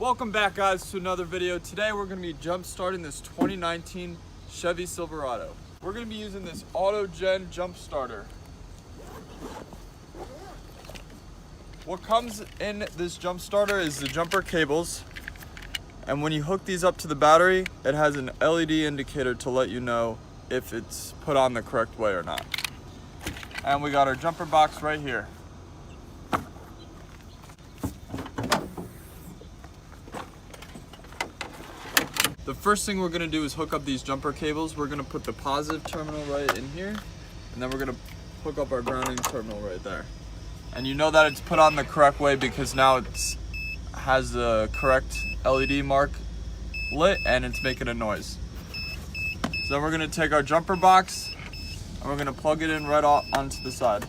Welcome back, guys, to another video. Today we're going to be jump starting this 2019 Chevy Silverado. We're going to be using this AUTOGEN jump starter. What comes in this jump starter is the jumper cables, and when you hook these up to the battery, it has an LED indicator to let you know if it's put on the correct way or not. And we got our jumper box right here. The first thing we're gonna do is hook up these jumper cables. We're gonna put the positive terminal right in here, and then we're gonna hook up our grounding terminal right there. And you know that it's put on the correct way because now it has the correct LED mark lit and it's making a noise. So then we're gonna take our jumper box and we're gonna plug it in right onto the side.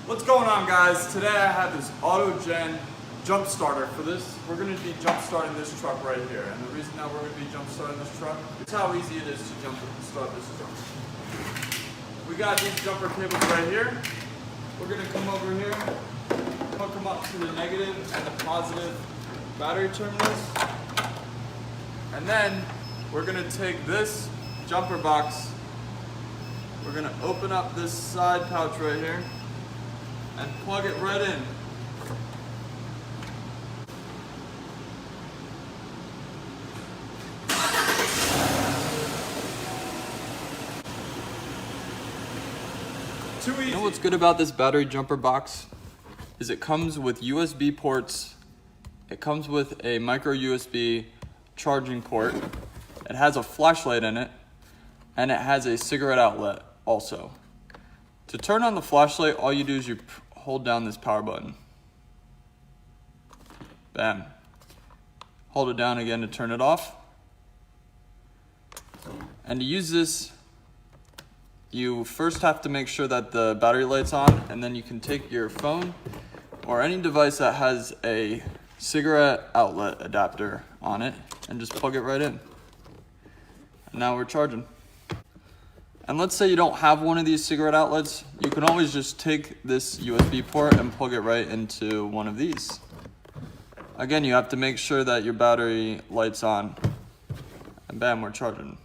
What's going on, guys? Today I have this AUTOGEN jump starter. For this, we're going to be jump starting this truck right here. And the reason that we're going to be jump starting this truck is how easy it is to start this truck. We got these jumper cables right here. We're going to come over here, hook them up to the negative and the positive battery terminals. And then we're going to take this jumper box, we're going to open up this side pouch right here and plug it right in. Too easy. You know what's good about this battery jumper box is it comes with USB ports, it comes with a micro USB charging port, it has a flashlight in it, and it has a cigarette outlet also. To turn on the flashlight, all you do is you hold down this power button. Bam. Hold it down again to turn it off. And to use this, you first have to make sure that the battery light's on, and then you can take your phone or any device that has a cigarette outlet adapter on it and just plug it right in. And now we're charging. And let's say you don't have one of these cigarette outlets, you can always just take this USB port and plug it right into one of these. Again, you have to make sure that your battery light's on, and bam, we're charging.